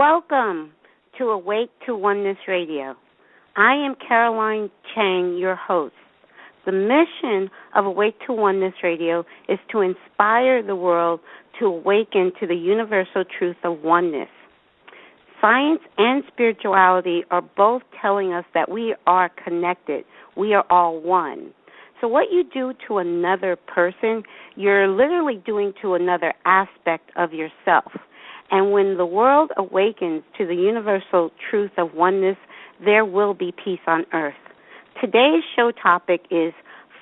Welcome to Awake to Oneness Radio. I am Caroline Chang, your host. The mission of Awake to Oneness Radio is to inspire the world to awaken to the universal truth of oneness. Science and spirituality are both telling us that we are connected. We are all one. So what you do to another person, you're literally doing to another aspect of yourself. And when the world awakens to the universal truth of oneness, there will be peace on earth. Today's show topic is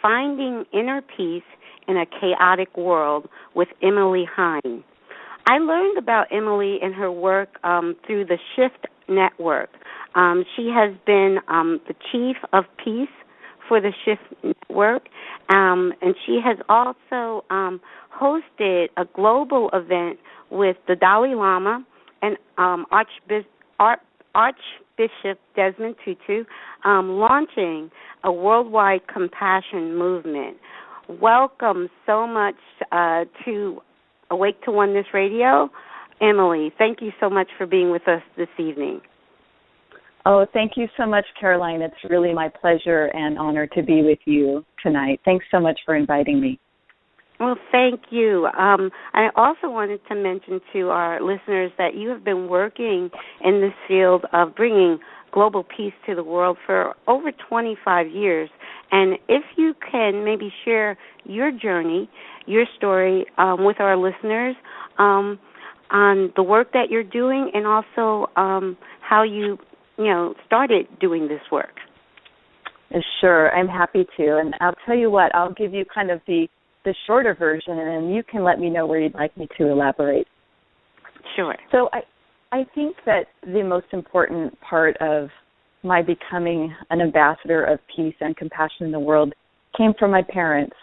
Finding Inner Peace in a Chaotic World with Emily Hine. I learned about Emily and her work through the Shift Network. She has been the Chief of Peace for the Shift Network, and she has also hosted a global event with the Dalai Lama and Archbishop Desmond Tutu, launching a worldwide compassion movement. Welcome so much to Awake to Oneness Radio. Emily, thank you so much for being with us this evening. Oh, thank you so much, Caroline. It's really my pleasure and honor to be with you tonight. Thanks so much for inviting me. Well, thank you. I also wanted to mention to our listeners that you have been working in this field of bringing global peace to the world for over 25 years. And if you can maybe share your journey, your story with our listeners on the work that you're doing and also how you started doing this work. Sure, I'm happy to. And I'll tell you what, I'll give you kind of the shorter version, and then you can let me know where you'd like me to elaborate. Sure. So I think that the most important part of my becoming an ambassador of peace and compassion in the world came from my parents.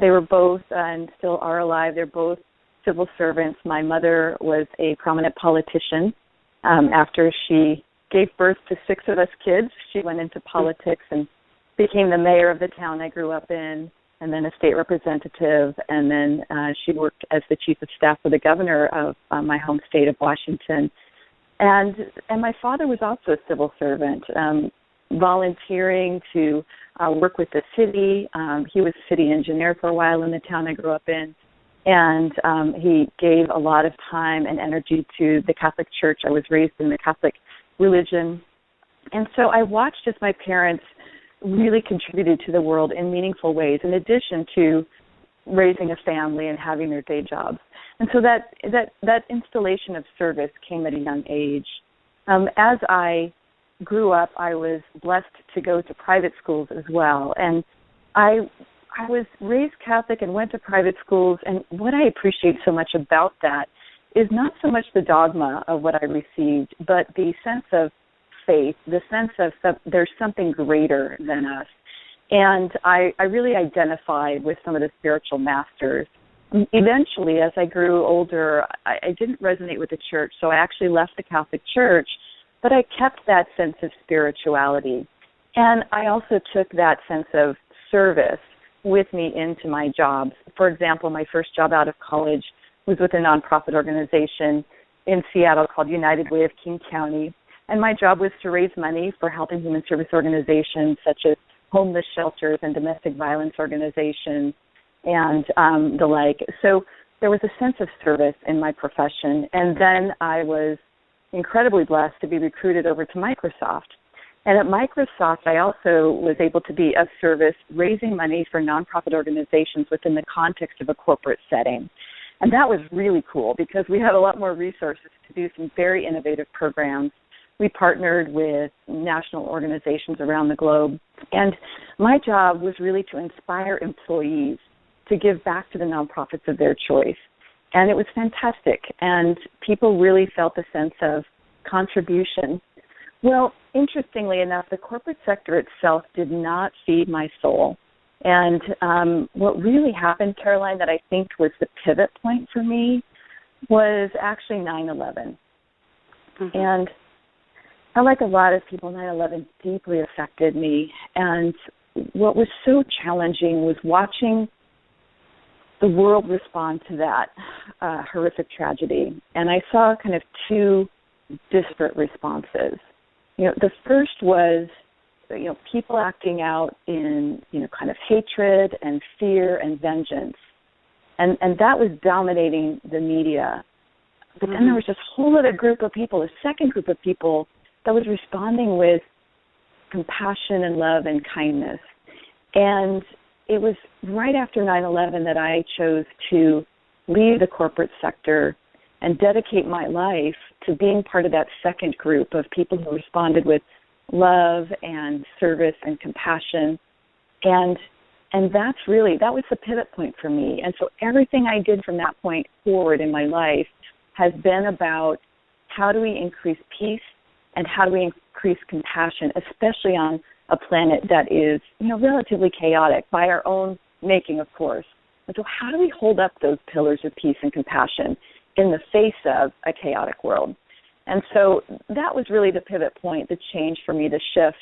They were both, and still are alive, they're both civil servants. My mother was a prominent politician. After she gave birth to 6 of us kids, she went into politics and became the mayor of the town I grew up in, and then a state representative, and then she worked as the chief of staff for the governor of my home state of Washington. And my father was also a civil servant, volunteering to work with the city. He was a city engineer for a while in the town I grew up in, and he gave a lot of time and energy to the Catholic Church. I was raised in the Catholic religion. And so I watched as my parents really contributed to the world in meaningful ways, in addition to raising a family and having their day jobs. And so that installation of service came at a young age. As I grew up, I was blessed to go to private schools as well. And I was raised Catholic and went to private schools, and what I appreciate so much about that is not so much the dogma of what I received, but the sense of faith, the sense of there's something greater than us. And I really identified with some of the spiritual masters. Eventually, as I grew older, I didn't resonate with the church, so I actually left the Catholic Church, but I kept that sense of spirituality. And I also took that sense of service with me into my jobs. For example, my first job out of college was with a nonprofit organization in Seattle called United Way of King County. And my job was to raise money for health and human service organizations such as homeless shelters and domestic violence organizations and the like. So there was a sense of service in my profession. And then I was incredibly blessed to be recruited over to Microsoft. And at Microsoft, I also was able to be of service raising money for nonprofit organizations within the context of a corporate setting. And that was really cool because we had a lot more resources to do some very innovative programs. We partnered with national organizations around the globe. And my job was really to inspire employees to give back to the nonprofits of their choice. And it was fantastic. And people really felt a sense of contribution. Well, interestingly enough, the corporate sector itself did not feed my soul. And what really happened, Caroline, that I think was the pivot point for me was actually 9/11. Mm-hmm. And like a lot of people, 9/11 deeply affected me. And what was so challenging was watching the world respond to that horrific tragedy. And I saw kind of two disparate responses. The first was, people acting out in, kind of hatred and fear and vengeance. And that was dominating the media. But then there was this whole other group of people, a second group of people that was responding with compassion and love and kindness. And it was right after 9/11 that I chose to leave the corporate sector and dedicate my life to being part of that second group of people who responded with love and service and compassion. And that was the pivot point for me. And so everything I did from that point forward in my life has been about how do we increase peace and how do we increase compassion, especially on a planet that is, relatively chaotic by our own making, of course. And so how do we hold up those pillars of peace and compassion in the face of a chaotic world? And so that was really the pivot point, the change for me, the shift,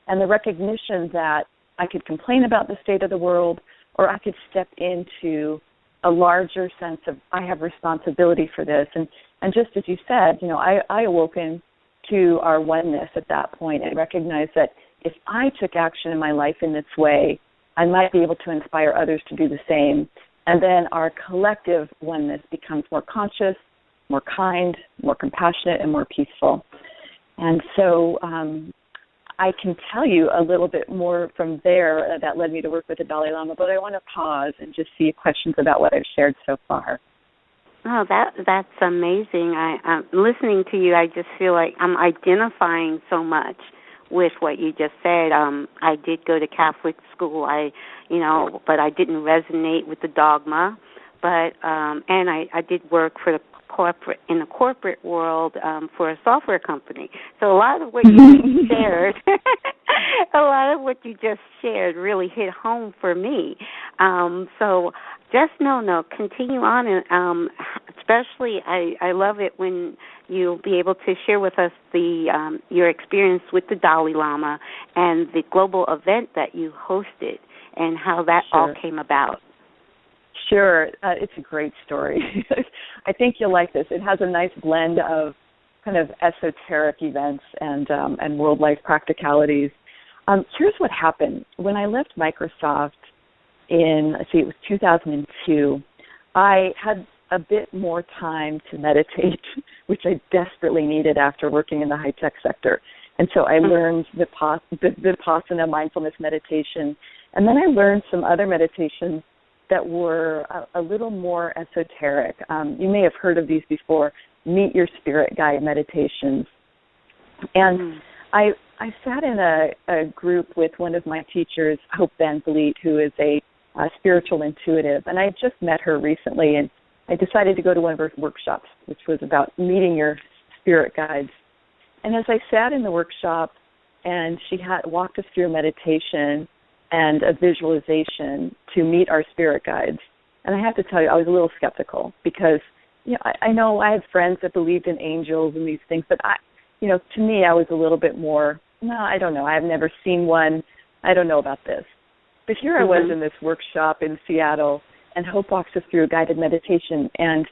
and the recognition that I could complain about the state of the world, or I could step into a larger sense of I have responsibility for this. And just as you said, I awoken to our oneness at that point and recognized that if I took action in my life in this way, I might be able to inspire others to do the same. And then our collective oneness becomes more conscious, more kind, more compassionate, and more peaceful. And so I can tell you a little bit more from there that led me to work with the Dalai Lama, but I want to pause and just see questions about what I've shared so far. Oh, that's amazing. I'm listening to you, I just feel like I'm identifying so much with what you just said. I did go to Catholic school, but I didn't resonate with the dogma. But and I did work for in the corporate world for a software company. So a lot of what you shared, really hit home for me. So just continue on, and especially I love it when you'll be able to share with us your experience with the Dalai Lama and the global event that you hosted and how that all came about. Sure. It's a great story. I think you'll like this. It has a nice blend of kind of esoteric events and world life practicalities. Here's what happened. When I left Microsoft it was 2002, I had a bit more time to meditate, which I desperately needed after working in the high-tech sector. And so I learned Vipassana, mindfulness meditation, and then I learned some other meditations that were a little more esoteric. You may have heard of these before, meet your spirit guide meditations. And I sat in a group with one of my teachers, Hope Van Vliet, who is a spiritual intuitive, and I had just met her recently, and I decided to go to one of her workshops, which was about meeting your spirit guides. And as I sat in the workshop, and she walked us through a meditation and a visualization to meet our spirit guides. And I have to tell you, I was a little skeptical because, I know I had friends that believed in angels and these things, but to me, I was a little bit more, I don't know. I've never seen one. I don't know about this. But here I was in this workshop in Seattle, and Hope walks us through a guided meditation, and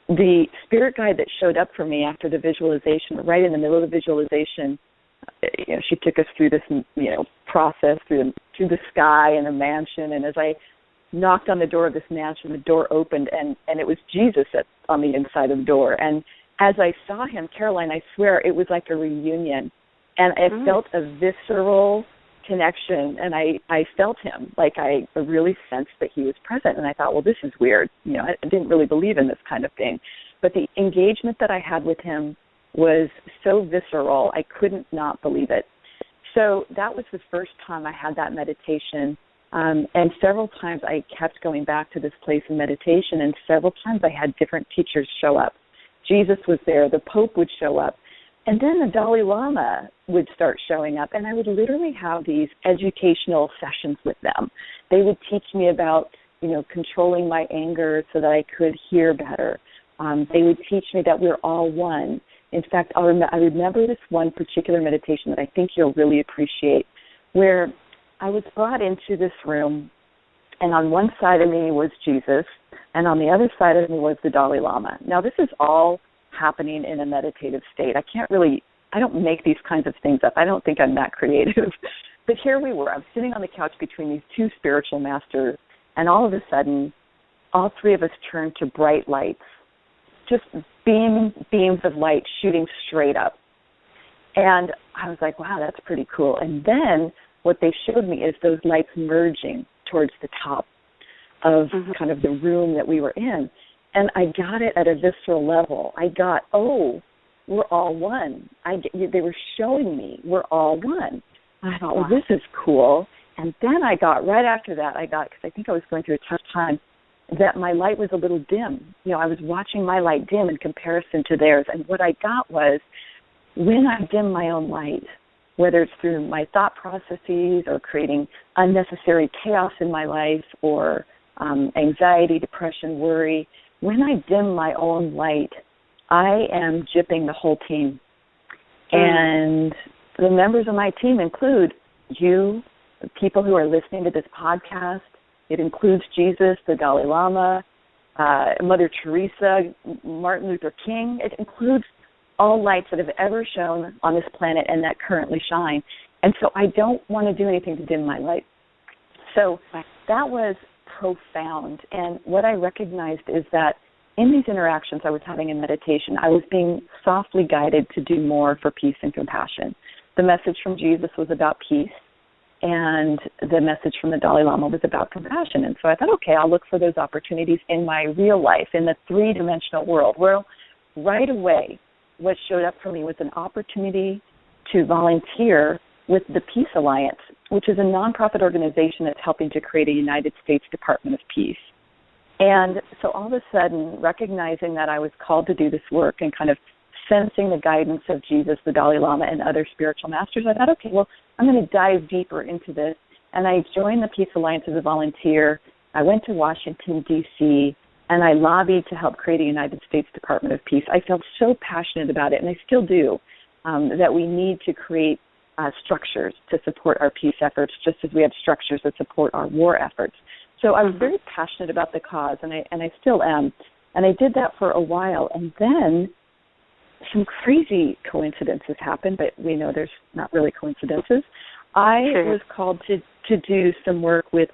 the spirit guide that showed up for me after the visualization, right in the middle of the visualization, she took us through this, process through the sky and a mansion. And as I knocked on the door of this mansion, the door opened, and it was Jesus on the inside of the door. And as I saw him, Caroline, I swear it was like a reunion. And I felt a visceral connection, and I felt him. Like I really sensed that he was present. And I thought, well, this is weird. I didn't really believe in this kind of thing. But the engagement that I had with him was so visceral, I couldn't not believe it. So that was the first time I had that meditation. And several times I kept going back to this place in meditation, and several times I had different teachers show up. Jesus was there, the Pope would show up, and then the Dalai Lama would start showing up, and I would literally have these educational sessions with them. They would teach me about, controlling my anger so that I could hear better. They would teach me that we're all one. In fact, I remember this one particular meditation that I think you'll really appreciate, where I was brought into this room, and on one side of me was Jesus, and on the other side of me was the Dalai Lama. Now, this is all happening in a meditative state. I don't make these kinds of things up. I don't think I'm that creative. But here we were. I was sitting on the couch between these two spiritual masters, and all of a sudden, all three of us turned to bright lights, just beams of light shooting straight up. And I was like, wow, that's pretty cool. And then what they showed me is those lights merging towards the top of kind of the room that we were in. And I got it at a visceral level. I got, we're all one. They were showing me we're all one. And I thought, well, this is cool. And then I got, right after that, because I think I was going through a tough time, that my light was a little dim. I was watching my light dim in comparison to theirs. And what I got was, when I dim my own light, whether it's through my thought processes or creating unnecessary chaos in my life or anxiety, depression, worry, when I dim my own light, I am gypping the whole team. And the members of my team include you, the people who are listening to this podcast. It includes Jesus, the Dalai Lama, Mother Teresa, Martin Luther King. It includes all lights that have ever shone on this planet and that currently shine. And so I don't want to do anything to dim my light. So that was profound. And what I recognized is that in these interactions I was having in meditation, I was being softly guided to do more for peace and compassion. The message from Jesus was about peace, and the message from the Dalai Lama was about compassion. And so I thought, okay, I'll look for those opportunities in my real life, in the three-dimensional world. Well, right away, what showed up for me was an opportunity to volunteer with the Peace Alliance, which is a nonprofit organization that's helping to create a United States Department of Peace. And so all of a sudden, recognizing that I was called to do this work and kind of sensing the guidance of Jesus, the Dalai Lama, and other spiritual masters, I thought, okay, well, I'm going to dive deeper into this. And I joined the Peace Alliance as a volunteer. I went to Washington, D.C., and I lobbied to help create a United States Department of Peace. I felt so passionate about it, and I still do, that we need to create structures to support our peace efforts, just as we have structures that support our war efforts. So I was very passionate about the cause, and I still am. And I did that for a while, and then some crazy coincidences happened, but we know there's not really coincidences. I was called to do some work with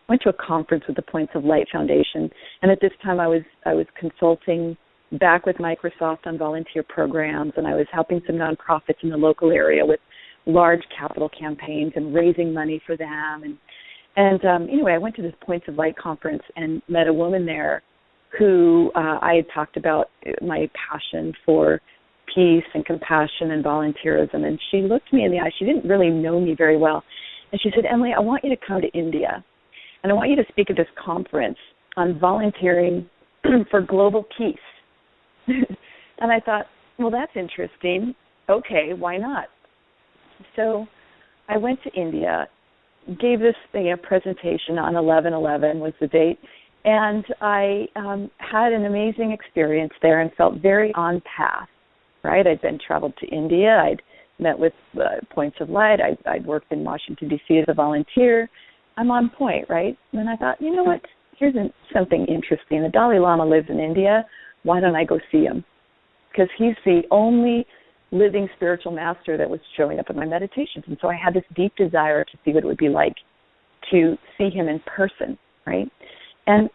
went to a conference with the Points of Light Foundation, and at this time I was consulting back with Microsoft on volunteer programs, and I was helping some nonprofits in the local area with large capital campaigns and raising money for them. And anyway, I went to this Points of Light conference and met a woman there who I had talked about my passion for peace and compassion and volunteerism, and she looked me in the eye. She didn't really know me very well, and she said, Emily, I want you to come to India, and I want you to speak at this conference on volunteering for global peace. And I thought, well, that's interesting. Okay, why not? So I went to India, gave this presentation on 11/11 was the date, and I had an amazing experience there and felt very on path, right? I'd been traveled to India. I'd met with Points of Light. I'd worked in Washington, D.C. as a volunteer. I'm on point, right? And I thought, you know what? Here's something interesting. The Dalai Lama lives in India. Why don't I go see him? Because he's the only living spiritual master that was showing up in my meditations. And so I had this deep desire to see what it would be like to see him in person, right? And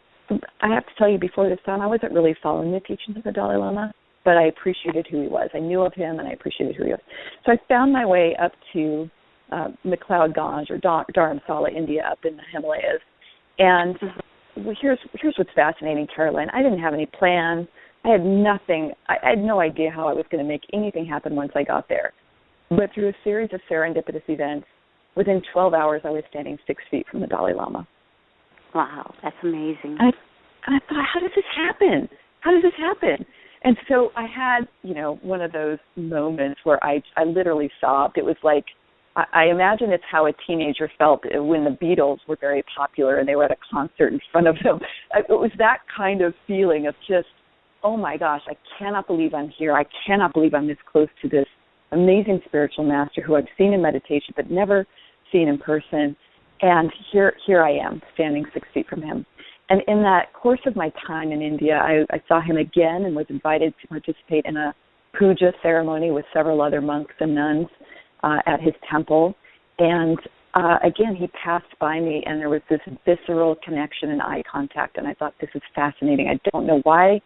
I have to tell you, before this time, I wasn't really following the teachings of the Dalai Lama, but I appreciated who he was. I knew of him, and I appreciated who he was. So I found my way up to McLeod Ganj, or Dharamsala, India, up in the Himalayas. And here's what's fascinating, Caroline. I didn't have any plans. I had nothing. I had no idea how I was going to make anything happen once I got there. But through a series of serendipitous events, within 12 hours, I was standing 6 feet from the Dalai Lama. Wow, that's amazing. And I thought, how does this happen? How does this happen? And so I had, one of those moments where I literally sobbed. It was like, I imagine it's how a teenager felt when the Beatles were very popular and they were at a concert in front of them. It was that kind of feeling of just, oh my gosh, I cannot believe I'm here. I cannot believe I'm this close to this amazing spiritual master who I've seen in meditation but never seen in person. And here I am, standing 6 feet from him. And in that course of my time in India, I saw him again and was invited to participate in a puja ceremony with several other monks and nuns at his temple. And again, he passed by me, and there was this visceral connection and eye contact, and I thought, this is fascinating. I don't know why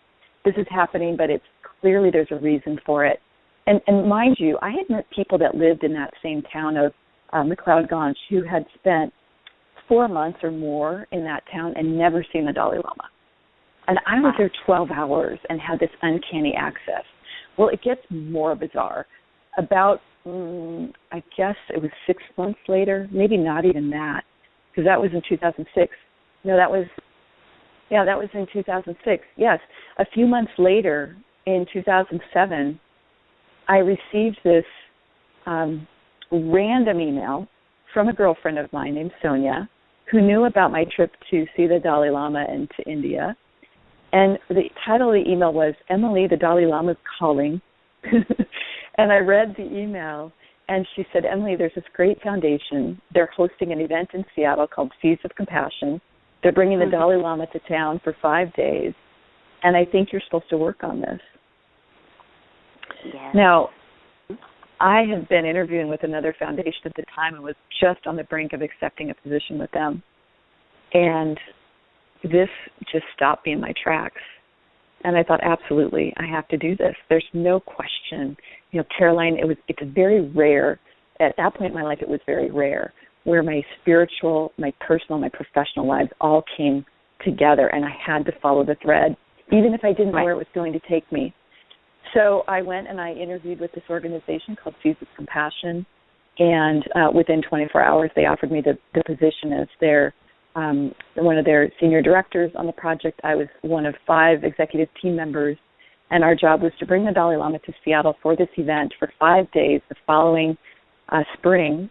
this is happening, but it's clearly there's a reason for it. And mind you, I had met people that lived in that same town of McLeod-Ganj who had spent 4 months or more in that town and never seen the Dalai Lama. And I was there 12 hours and had this uncanny access. Well, it gets more bizarre. About, I guess it was 6 months later, maybe not even that, because that was in 2006. No, that was in 2006. Yes, a few months later, in 2007, I received this random email from a girlfriend of mine named Sonia, who knew about my trip to see the Dalai Lama and to India. And the title of the email was, Emily, the Dalai Lama's calling. And I read the email, and she said, Emily, there's this great foundation. They're hosting an event in Seattle called Seeds of Compassion. They're bringing the Dalai Lama to town for 5 days, and I think you're supposed to work on this. Yes. Now, I had been interviewing with another foundation at the time and was just on the brink of accepting a position with them. And this just stopped me in my tracks. And I thought, absolutely, I have to do this. There's no question. You know, Caroline, it's very rare. At that point in my life, it was very rare, where my spiritual, my personal, my professional lives all came together, and I had to follow the thread, even if I didn't know where it was going to take me. So I went and I interviewed with this organization called Seeds of Compassion, and within 24 hours, they offered me the position as their one of their senior directors on the project. I was one of 5 executive team members, and our job was to bring the Dalai Lama to Seattle for this event for 5 days the following spring,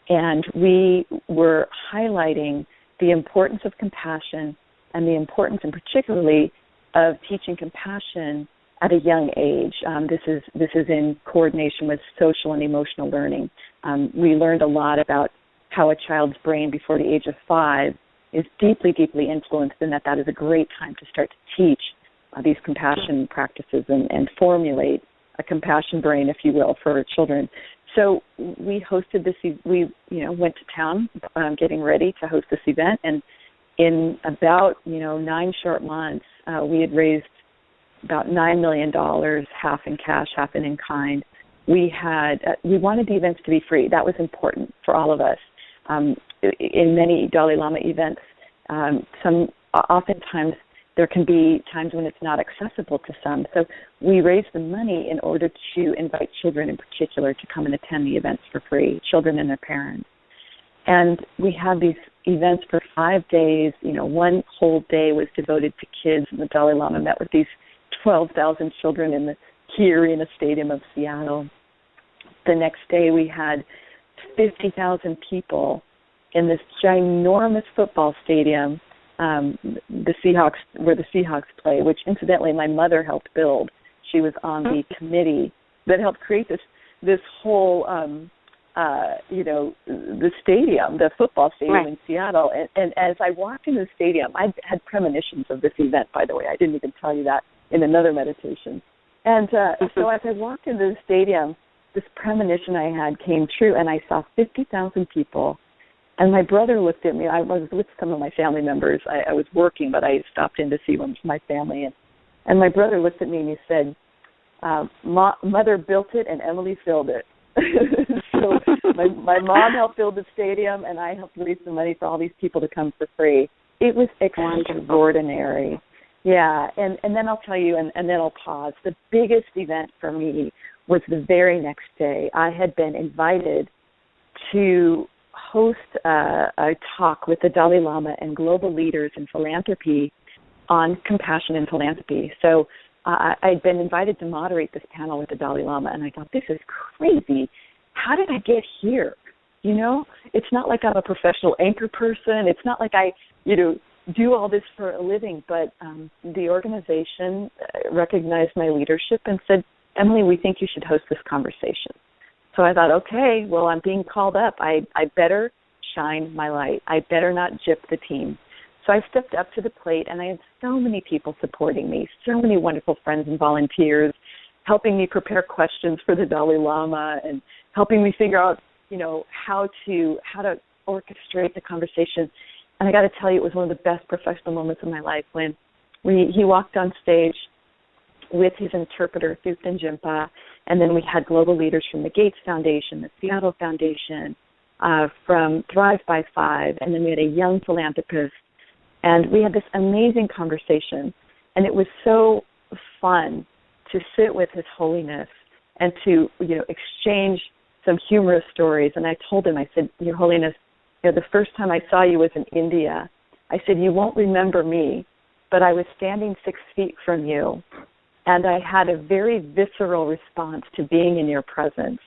and we were highlighting the importance of compassion and the importance, and particularly, of teaching compassion at a young age. This is in coordination with social and emotional learning. We learned a lot about how a child's brain before the age of 5 is deeply, deeply influenced, and that is a great time to start to teach these compassion practices and formulate a compassion brain, if you will, for children. So we hosted this. We went to town getting ready to host this event, and in about 9 short months, we had raised about $9 million, half in cash, half in kind. We wanted the events to be free. That was important for all of us. In many Dalai Lama events, oftentimes there can be times when it's not accessible to some. So we raised the money in order to invite children in particular to come and attend the events for free, children and their parents. And we had these events for 5 days. One whole day was devoted to kids, and the Dalai Lama met with these 12,000 children in the Key Arena Stadium of Seattle. The next day we had 50,000 people in this ginormous football stadium, the Seahawks, where the Seahawks play, which incidentally my mother helped build. She was on the committee that helped create this whole, the stadium, the football stadium in Seattle. And as I walked into the stadium, I had premonitions of this event, by the way. I didn't even tell you that in another meditation. And so as I walked into the stadium, this premonition I had came true, and I saw 50,000 people. And my brother looked at me. I was with some of my family members. I was working, but I stopped in to see one of my family. And my brother looked at me and he said, Mother built it and Emily filled it. So my mom helped build the stadium, and I helped raise the money for all these people to come for free. It was extraordinary. Yeah, and then I'll tell you, and then I'll pause. The biggest event for me was the very next day. I had been invited to host a talk with the Dalai Lama and global leaders in philanthropy on compassion and philanthropy. So I'd been invited to moderate this panel with the Dalai Lama, and I thought, this is crazy. How did I get here? It's not like I'm a professional anchor person. It's not like I, do all this for a living, but the organization recognized my leadership and said, Emily, we think you should host this conversation. So I thought, okay, well, I'm being called up. I better shine my light. I better not gyp the team. So I stepped up to the plate, and I had so many people supporting me, so many wonderful friends and volunteers helping me prepare questions for the Dalai Lama and helping me figure out, how to orchestrate the conversation. And I got to tell you, it was one of the best professional moments of my life when he walked on stage with his interpreter, Thupten Jinpa, and then we had global leaders from the Gates Foundation, the Seattle Foundation, from Thrive by 5, and then we had a young philanthropist. And we had this amazing conversation, and it was so fun to sit with His Holiness and to, exchange some humorous stories. And I told him, I said, Your Holiness, the first time I saw you was in India. I said, you won't remember me, but I was standing 6 feet from you, and I had a very visceral response to being in your presence.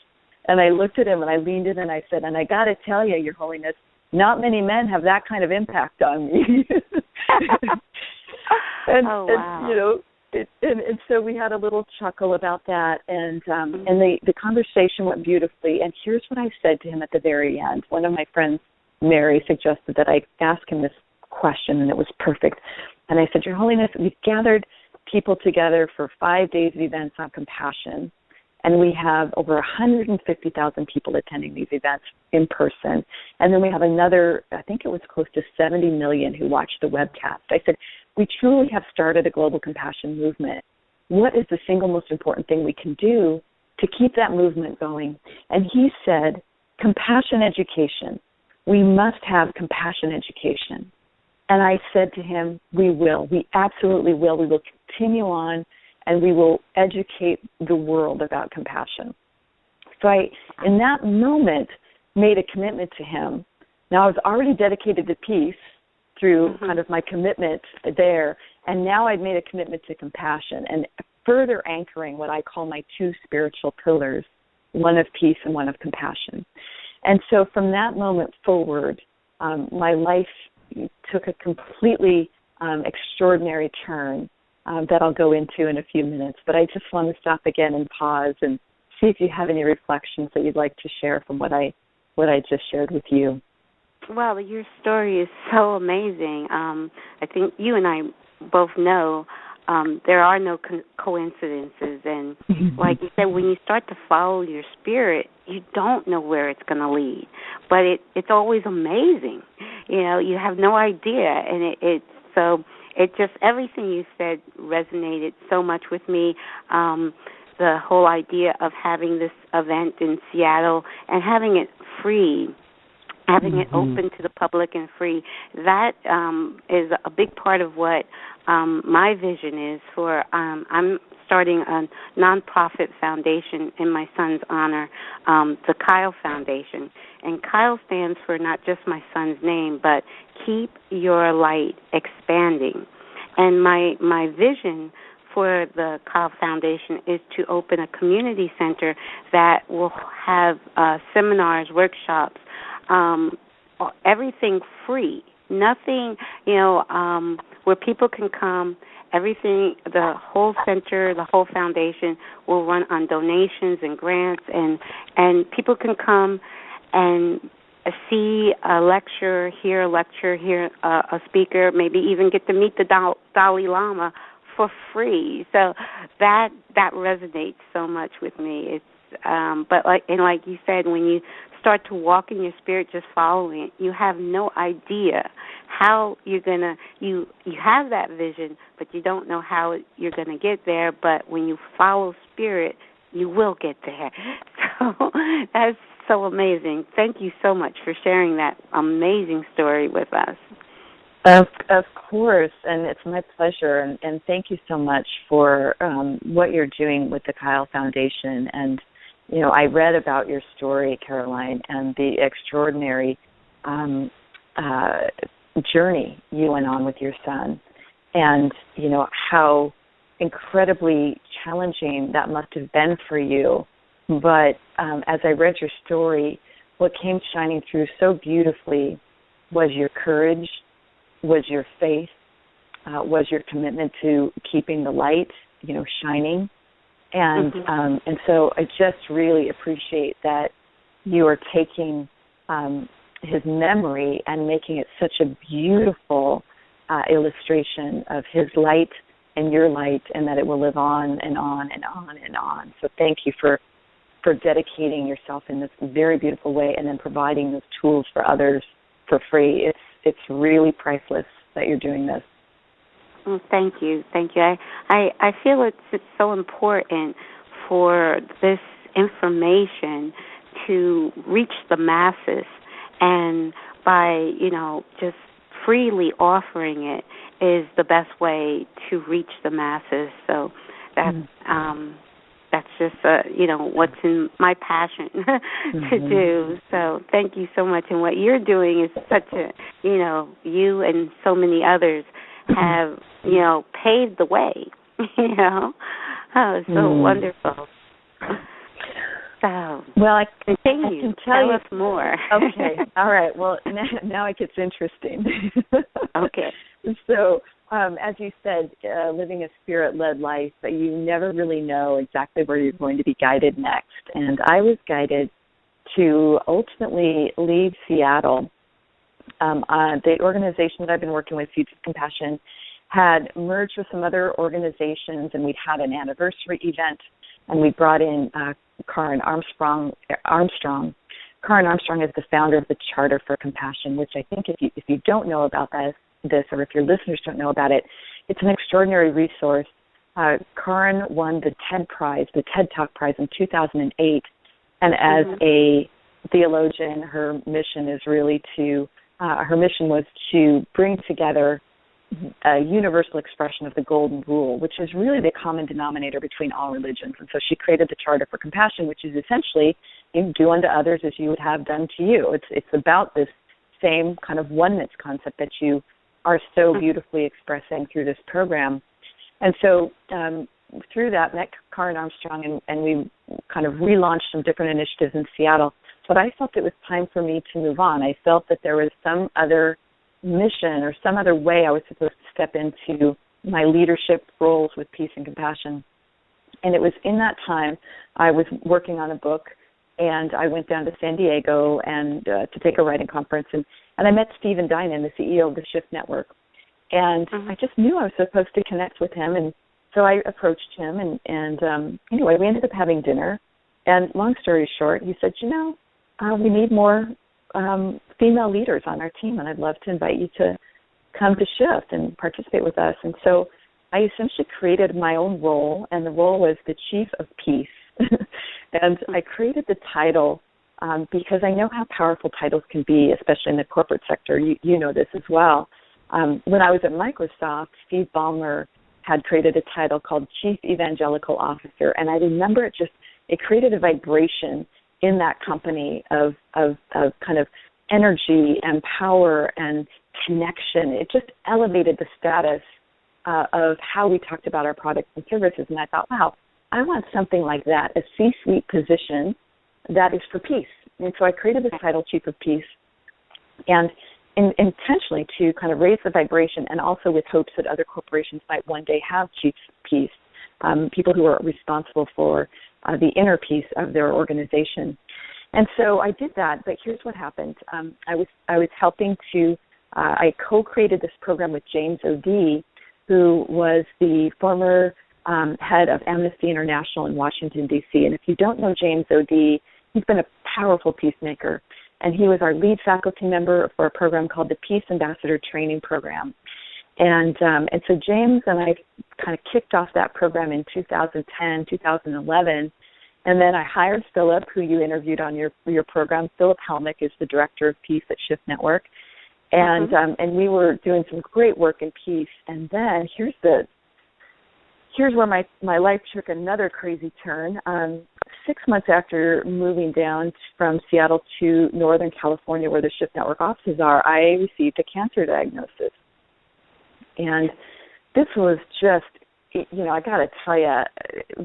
And I looked at him, and I leaned in, and I said, and I got to tell you, Your Holiness, not many men have that kind of impact on me. Wow. And so we had a little chuckle about that, and the conversation went beautifully. And here's what I said to him at the very end. One of my friends, Mary, suggested that I ask him this question, and it was perfect. And I said, Your Holiness, we've gathered people together for 5 days of events on compassion, and we have over 150,000 people attending these events in person. And then we have another, I think it was close to 70 million who watched the webcast. I said, we truly have started a global compassion movement. What is the single most important thing we can do to keep that movement going? And he said, compassion education. We must have compassion education. And I said to him, we will. We absolutely will. We will continue on, and we will educate the world about compassion. So I, in that moment, made a commitment to him. Now, I was already dedicated to peace through kind of my commitment there, and now I'd made a commitment to compassion and further anchoring what I call my 2 spiritual pillars, one of peace and one of compassion. And so from that moment forward, my life took a completely extraordinary turn that I'll go into in a few minutes. But I just want to stop again and pause and see if you have any reflections that you'd like to share from what I just shared with you. Well, your story is so amazing. I think you and I both know there are no coincidences. And like you said, when you start to follow your spirit, you don't know where it's going to lead. But it's always amazing. You have no idea. And it just, everything you said resonated so much with me. The whole idea of having this event in Seattle and having it free, having it open to the public and free, that is a big part of what my vision is for. I'm starting a nonprofit foundation in my son's honor, the Kyle Foundation. And Kyle stands for not just my son's name, but Keep Your Light Expanding. And my vision for the Kyle Foundation is to open a community center that will have seminars, workshops, everything free, nothing, where people can come. Everything, the whole center, the whole foundation will run on donations and grants, and people can come and see a lecture, hear a speaker, maybe even get to meet the Dalai Lama for free. So that resonates so much with me. It's but like you said, when you start to walk in your spirit, just following it, you have no idea how you're gonna. You have that vision, but you don't know how you're gonna get there. But when you follow spirit, you will get there. So that's so amazing. Thank you so much for sharing that amazing story with us. Of course, and it's my pleasure, and thank you so much for what you're doing with the Kyle Foundation. And, I read about your story, Caroline, and the extraordinary journey you went on with your son, and, how incredibly challenging that must have been for you. But as I read your story, what came shining through so beautifully was your courage, was your faith, was your commitment to keeping the light, shining. And so I just really appreciate that you are taking his memory and making it such a beautiful illustration of his light and your light, and that it will live on and on and on and on. So thank you for dedicating yourself in this very beautiful way, and then providing those tools for others for free. It's really priceless that you're doing this. Well, thank you. I feel it's so important for this information to reach the masses, and by just freely offering it is the best way to reach the masses. So that's just what's in my passion to do. So thank you so much. And what you're doing is such a you and so many others have paved the way. Oh, it's so wonderful. So well, I continue. can tell us more. Okay. All right. Well, now it gets interesting. Okay. So, as you said, living a spirit-led life, but you never really know exactly where you're going to be guided next. And I was guided to ultimately leave Seattle. The organization that I've been working with, Seeds of Compassion, had merged with some other organizations, and we'd had an anniversary event, and we brought in Karen Armstrong. Karen Armstrong is the founder of the Charter for Compassion, which I think if you don't know about this, or if your listeners don't know about it, it's an extraordinary resource. Karen won the TED Prize, the TED Talk Prize in 2008, and as a theologian, her mission was to bring together a universal expression of the Golden Rule, which is really the common denominator between all religions. And so she created the Charter for Compassion, which is essentially, do unto others as you would have done to you. It's about this same kind of oneness concept that you are so beautifully expressing through this program. And so through that, met Karen Armstrong, and we kind of relaunched some different initiatives in Seattle. But I felt it was time for me to move on. I felt that there was some other mission or some other way I was supposed to step into my leadership roles with peace and compassion. And it was in that time I was working on a book, and I went down to San Diego and to take a writing conference, and I met Stephen Dinan, the CEO of the Shift Network. And I just knew I was supposed to connect with him, and so I approached him, and anyway, we ended up having dinner. And long story short, he said, we need more female leaders on our team, and I'd love to invite you to come to Shift and participate with us. And so I essentially created my own role, and the role was the Chief of Peace. And I created the title because I know how powerful titles can be, especially in the corporate sector. You know this as well. When I was at Microsoft, Steve Ballmer had created a title called Chief Evangelical Officer, and I remember it created a vibration in that company of kind of energy and power and connection. It just elevated the status of how we talked about our products and services. And I thought, wow, I want something like that, a C-suite position that is for peace. And so I created this title, Chief of Peace, and intentionally to kind of raise the vibration, and also with hopes that other corporations might one day have Chiefs of Peace, people who are responsible for the inner peace of their organization. And so I did that, but here's what happened. I was helping I co-created this program with James O'Dea, who was the former head of Amnesty International in Washington, D.C. And if you don't know James O'Dea, he's been a powerful peacemaker. And he was our lead faculty member for a program called the Peace Ambassador Training Program. And so James and I kind of kicked off that program in 2010, 2011. And then I hired Philip, who you interviewed on your program. Philip Helmick is the director of Peace at Shift Network. And and we were doing some great work in peace. And then here's where my life took another crazy turn. 6 months after moving down from Seattle to Northern California, where the Shift Network offices are, I received a cancer diagnosis. And this was just, I got to tell you,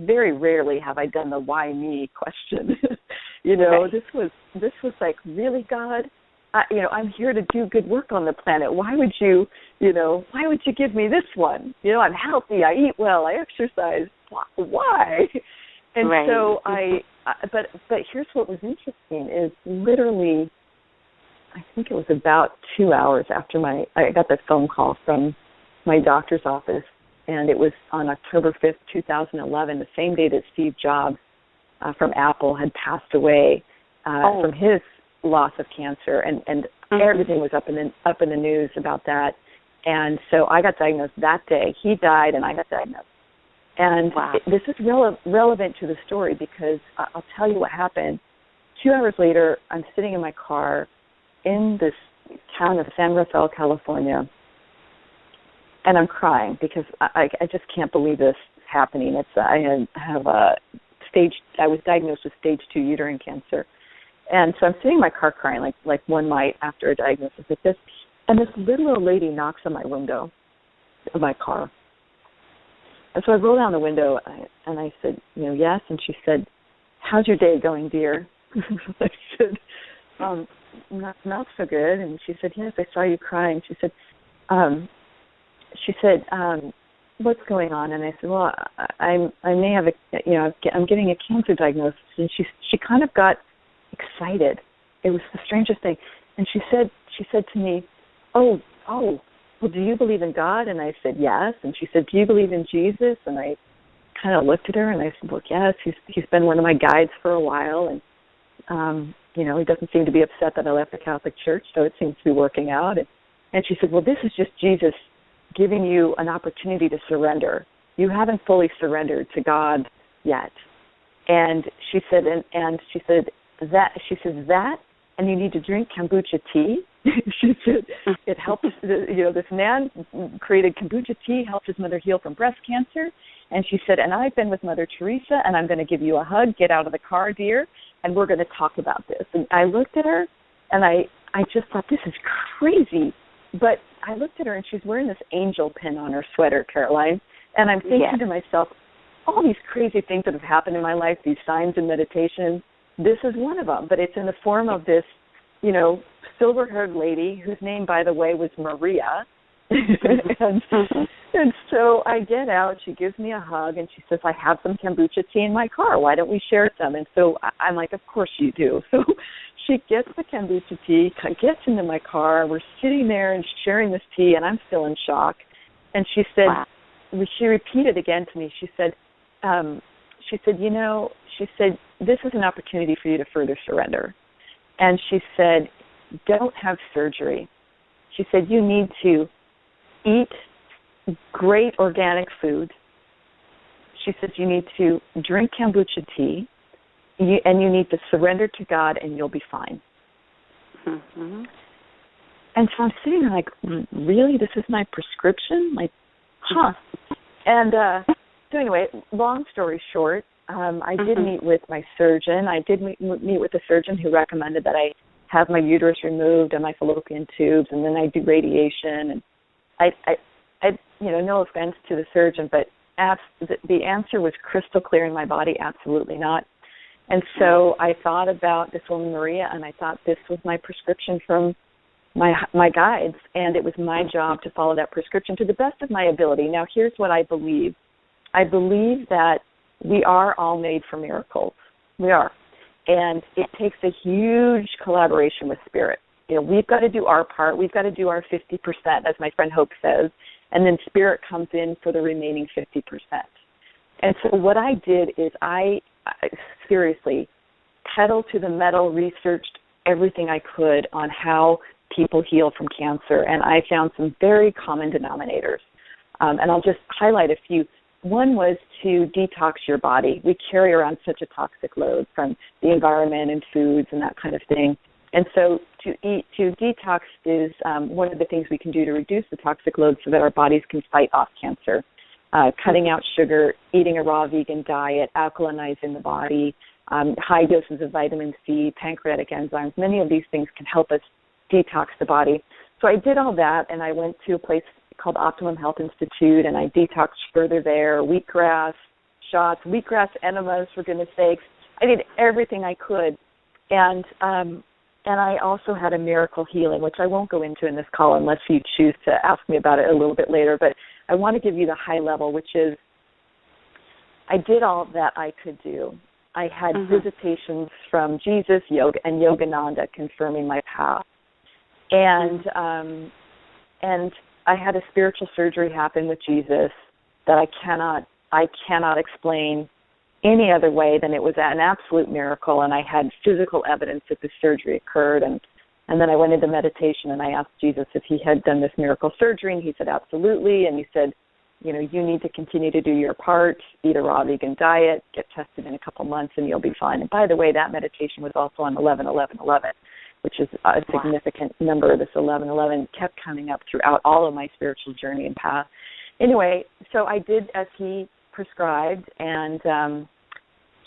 very rarely have I done the why me question. This was like, really, God? I'm here to do good work on the planet. Why would you give me this one? I'm healthy, I eat well, I exercise. Why? And so but here's what was interesting is literally, I think it was about 2 hours after I got the phone call from my doctor's office, and it was on October 5th, 2011, the same day that Steve Jobs from Apple had passed away from his loss of cancer, and everything was up in the news about that. And so I got diagnosed that day. He died, and I got diagnosed. And this is relevant to the story because I'll tell you what happened. 2 hours later, I'm sitting in my car in this town of San Rafael, California, and I'm crying because I just can't believe this is happening. I was diagnosed with stage 2 uterine cancer. And so I'm sitting in my car crying like one might after a diagnosis like this. And this little old lady knocks on my window of my car. And so I roll down the window and I said, yes. And she said, "How's your day going, dear?" I said, not so good. And she said, "Yes, I saw you crying." She said, "What's going on?" And I said, "Well, I may have I'm getting a cancer diagnosis." And she kind of got excited. It was the strangest thing. And she said to me, oh, well, do you believe in God? And I said, yes. And she said, "Do you believe in Jesus?" And I kind of looked at her and I said, "Well, yes, he's been one of my guides for a while. And, he doesn't seem to be upset that I left the Catholic Church, so it seems to be working out." And she said, "Well, this is just Jesus giving you an opportunity to surrender. You haven't fully surrendered to God yet." And she said, that, and you need to drink kombucha tea. She said, it helps, this man created kombucha tea, helped his mother heal from breast cancer. And she said, "And I've been with Mother Teresa, and I'm going to give you a hug. Get out of the car, dear, and we're going to talk about this." And I looked at her, and I just thought, this is crazy. But I looked at her, and she's wearing this angel pin on her sweater, Caroline. And I'm thinking to myself, all these crazy things that have happened in my life, these signs and meditations, this is one of them. But it's in the form of this, silver-haired lady whose name, by the way, was Maria. and so I get out. She gives me a hug, and she says, "I have some kombucha tea in my car. Why don't we share some?" And so I'm like, "Of course you do." So she gets the kombucha tea, gets into my car. We're sitting there and sharing this tea, and I'm still in shock. And she said, she repeated again to me. She said, "This is an opportunity for you to further surrender." And she said, "Don't have surgery." She said, "You need to eat great organic food." She says, "You need to drink kombucha tea, and you need to surrender to God, and you'll be fine." Mm-hmm. And so I'm sitting there like, really? This is my prescription? Like, huh. And so anyway, long story short, I did meet with my surgeon. I did meet with a surgeon who recommended that I have my uterus removed and my fallopian tubes, and then I do radiation. And I no offense to the surgeon, but the answer was crystal clear in my body, absolutely not. And so I thought about this woman, Maria, and I thought this was my prescription from my guides, and it was my job to follow that prescription to the best of my ability. Now, here's what I believe. I believe that we are all made for miracles. We are. And it takes a huge collaboration with Spirit. We've got to do our part. We've got to do our 50%, as my friend Hope says, and then Spirit comes in for the remaining 50%. And so what I did is I seriously, pedal to the metal, researched everything I could on how people heal from cancer, and I found some very common denominators. And I'll just highlight a few. One was to detox your body. We carry around such a toxic load from the environment and foods and that kind of thing. And so to detox is one of the things we can do to reduce the toxic load so that our bodies can fight off cancer. Cutting out sugar, eating a raw vegan diet, alkalinizing the body, high doses of vitamin C, pancreatic enzymes. Many of these things can help us detox the body. So I did all that, and I went to a place called Optimum Health Institute, and I detoxed further there, wheatgrass shots, wheatgrass enemas, for goodness sakes. I did everything I could. And I also had a miracle healing, which I won't go into in this call unless you choose to ask me about it a little bit later. But I want to give you the high level, which is I did all that I could do. I had visitations from Jesus, Yogananda confirming my path. And I had a spiritual surgery happen with Jesus that I cannot explain any other way than it was an absolute miracle, and I had physical evidence that the surgery occurred, and then I went into meditation and I asked Jesus if he had done this miracle surgery, and he said absolutely, and he said, you need to continue to do your part, eat a raw vegan diet, get tested in a couple months, and you'll be fine. And by the way, that meditation was also on 11-11-11, which is a significant number. This 11-11 kept coming up throughout all of my spiritual journey and path. Anyway, so I did as he prescribed, and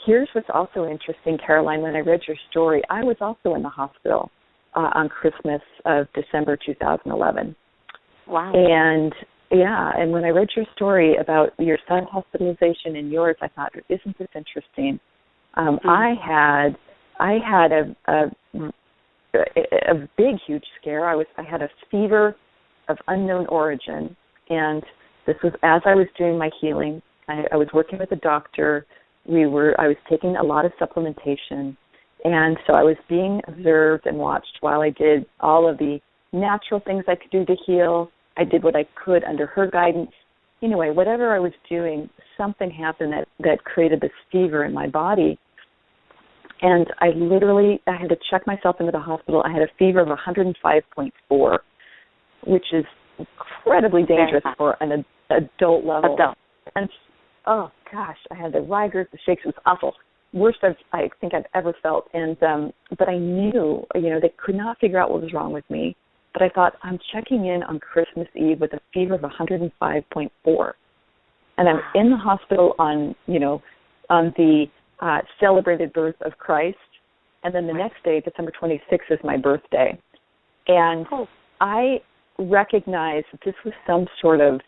here's what's also interesting, Caroline. When I read your story, I was also in the hospital on Christmas of December 2011. Wow. And when I read your story about your son's hospitalization and yours, I thought, isn't this interesting? I had a big, huge scare. I had a fever of unknown origin, and this was as I was doing my healing. I was working with a doctor. I was taking a lot of supplementation, and so I was being observed and watched while I did all of the natural things I could do to heal. I did what I could under her guidance. Anyway, whatever I was doing, something happened that created this fever in my body. And I had to check myself into the hospital. I had a fever of 105.4, which is incredibly dangerous for an adult level. And, oh, gosh, I had the rigors, the shakes. It was awful. Worst I think I've ever felt. And but I knew, they could not figure out what was wrong with me. But I thought, I'm checking in on Christmas Eve with a fever of 105.4. And I'm in the hospital on the celebrated birth of Christ. And then the next day, December 26th, is my birthday. And I recognized that this was some sort of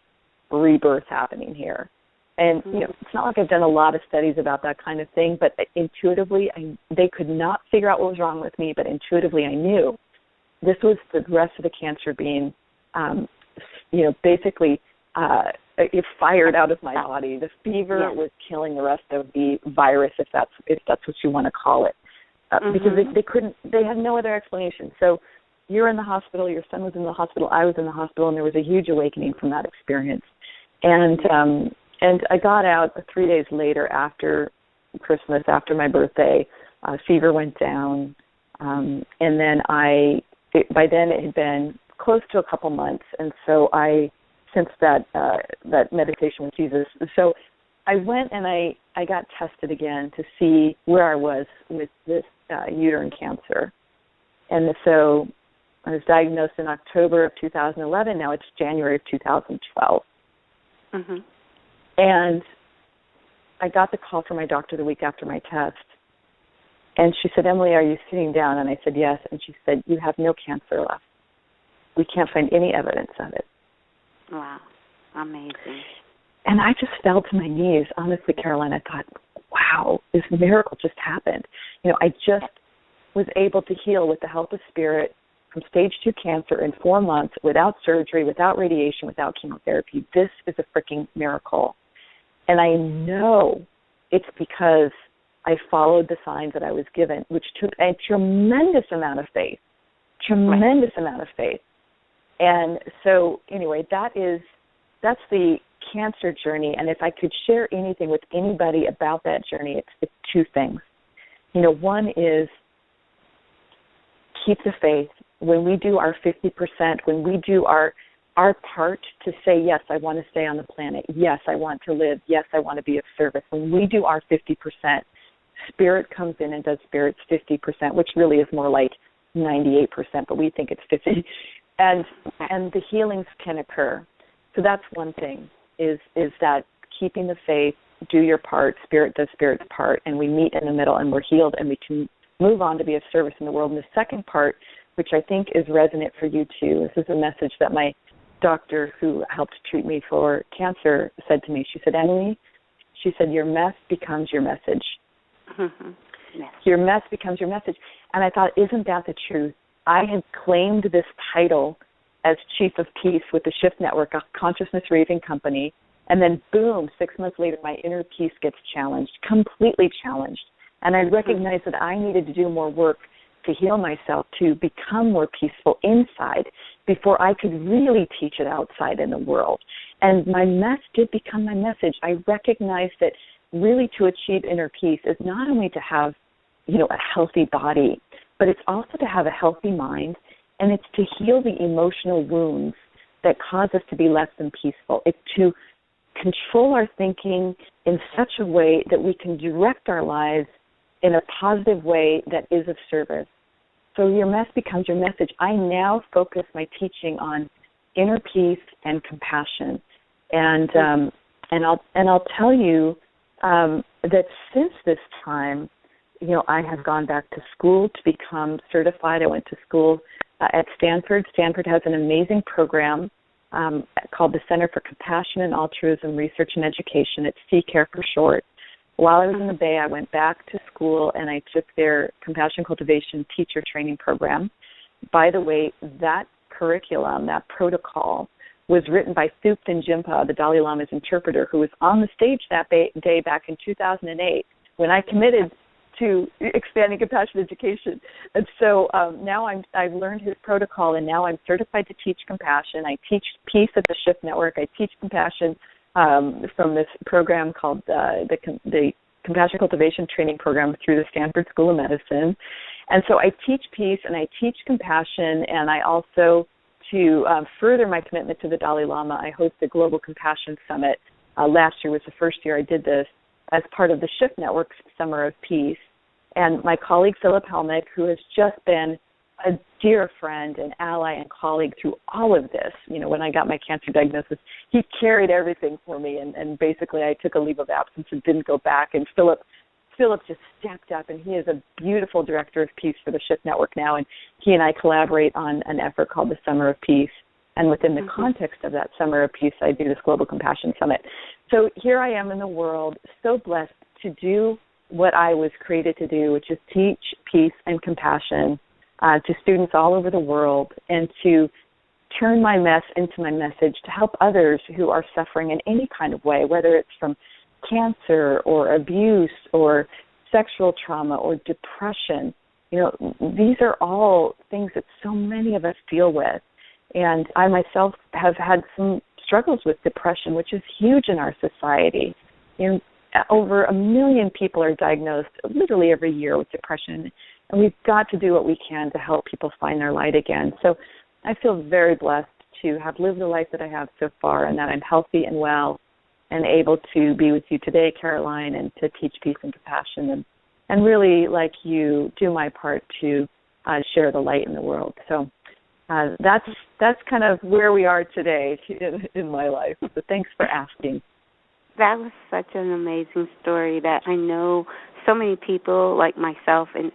rebirth happening here. And, it's not like I've done a lot of studies about that kind of thing, but intuitively, they could not figure out what was wrong with me, but intuitively I knew this was the rest of the cancer being, basically it fired out of my body. The fever was killing the rest of the virus, if that's what you want to call it, because they had no other explanation. So you're in the hospital, your son was in the hospital, I was in the hospital, and there was a huge awakening from that experience. And I got out 3 days later after Christmas, after my birthday. Fever went down, and then by then it had been close to a couple months, and so since that meditation with Jesus, so I went and I got tested again to see where I was with this uterine cancer. And so I was diagnosed in October of 2011. Now it's January of 2012. And I got the call from my doctor the week after my test. And she said, Emily, are you sitting down? And I said, yes. And she said, you have no cancer left. We can't find any evidence of it. Wow. Amazing. And I just fell to my knees. Honestly, Caroline, I thought, wow, this miracle just happened. I just was able to heal with the help of spirit from stage 2 cancer in 4 months without surgery, without radiation, without chemotherapy. This is a freaking miracle. And I know it's because I followed the signs that I was given, which took a tremendous amount of faith. And so, anyway, that's the cancer journey. And if I could share anything with anybody about that journey, it's 2 things. One is keep the faith. When we do our 50%, when we do our part to say, yes, I want to stay on the planet. Yes, I want to live. Yes, I want to be of service. When we do our 50%, Spirit comes in and does Spirit's 50%, which really is more like 98%, but we think it's 50%. And the healings can occur. So that's one thing, is that keeping the faith, do your part, Spirit does Spirit's part, and we meet in the middle and we're healed and we can move on to be of service in the world. And the second part, which I think is resonant for you too, this is a message that my doctor who helped treat me for cancer said to me. She said, Emily, she said, your mess becomes your message. Yes. Your mess becomes your message. And I thought, isn't that the truth? I had claimed this title as Chief of Peace with the Shift Network, a consciousness raising company, and then boom, 6 months later, my inner peace gets challenged, completely challenged. And I recognized that I needed to do more work to heal myself, to become more peaceful inside before I could really teach it outside in the world. And my mess did become my message. I recognized that really to achieve inner peace is not only to have, a healthy body, but it's also to have a healthy mind, and it's to heal the emotional wounds that cause us to be less than peaceful. It's to control our thinking in such a way that we can direct our lives in a positive way that is of service. So your mess becomes your message. I now focus my teaching on inner peace and compassion, and I'll tell you that since this time, I have gone back to school to become certified. I went to school at Stanford. Stanford has an amazing program called the Center for Compassion and Altruism Research and Education. It's CCARE for short. While I was in the Bay, I went back to school and I took their Compassion Cultivation Teacher Training Program. By the way, that curriculum, that protocol, was written by Thupten Jinpa, the Dalai Lama's interpreter, who was on the stage that day back in 2008 when I committed to expanding compassion education. And so now I've learned his protocol, and now I'm certified to teach compassion. I teach peace at the Shift Network. I teach compassion from this program called the Compassion Cultivation Training Program through the Stanford School of Medicine. And so I teach peace and I teach compassion, and I also, to further my commitment to the Dalai Lama, I host the Global Compassion Summit. Last year was the first year I did this as part of the Shift Network's Summer of Peace. And my colleague, Philip Helmick, who has just been a dear friend and ally and colleague through all of this. When I got my cancer diagnosis, he carried everything for me, and basically I took a leave of absence and didn't go back. And Philip just stepped up, and he is a beautiful director of peace for the Shift Network now, and he and I collaborate on an effort called the Summer of Peace. And within the context of that Summer of Peace, I do this Global Compassion Summit. So here I am in the world, so blessed to do what I was created to do, which is teach peace and compassion to students all over the world, and to turn my mess into my message to help others who are suffering in any kind of way, whether it's from cancer or abuse or sexual trauma or depression. These are all things that so many of us deal with. And I myself have had some struggles with depression, which is huge in our society. Over 1 million people are diagnosed literally every year with depression, and we've got to do what we can to help people find their light again. So I feel very blessed to have lived the life that I have so far, and that I'm healthy and well and able to be with you today, Caroline, and to teach peace and compassion, and really, like you, do my part to share the light in the world. So that's kind of where we are today in my life. So thanks for asking. That was such an amazing story that I know so many people like myself and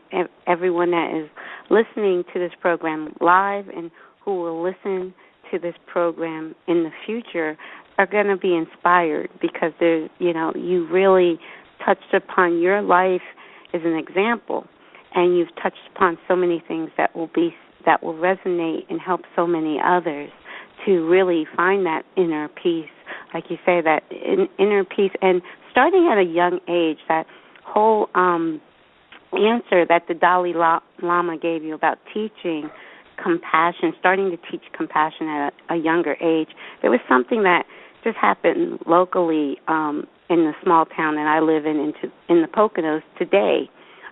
everyone that is listening to this program live and who will listen to this program in the future are going to be inspired, because there's, you really touched upon your life as an example, and you've touched upon so many things that will resonate and help so many others to really find that inner peace. Like you say, that inner peace, and starting at a young age, that whole answer that the Dalai Lama gave you about teaching compassion, starting to teach compassion at a younger age. There was something that just happened locally in the small town that I live in the Poconos today.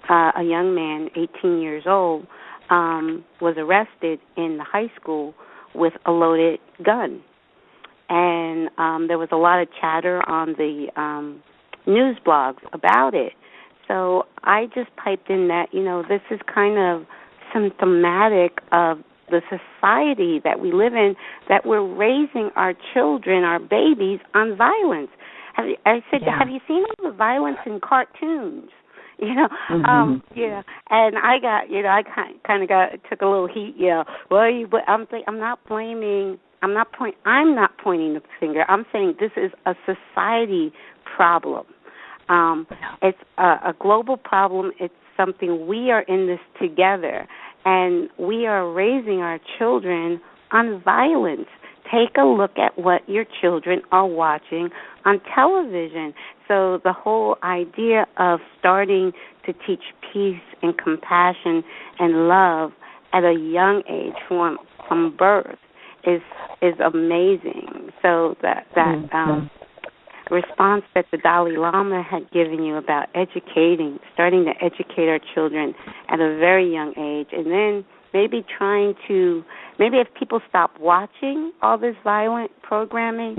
A young man, 18 years old, was arrested in the high school with a loaded gun. And there was a lot of chatter on the news blogs about it. So I just piped in that, this is kind of symptomatic of the society that we live in, that we're raising our children, our babies, on violence. I said, have you seen all the violence in cartoons? And I got, I kind of took a little heat. Well, I'm not pointing the finger. I'm saying this is a society problem. It's a global problem. It's something, we are in this together, and we are raising our children on violence, take a look at what your children are watching on television. So the whole idea of starting to teach peace and compassion and love at a young age from birth is amazing. So that response that the Dalai Lama had given you about starting to educate our children at a very young age, and then maybe if people stop watching all this violent programming,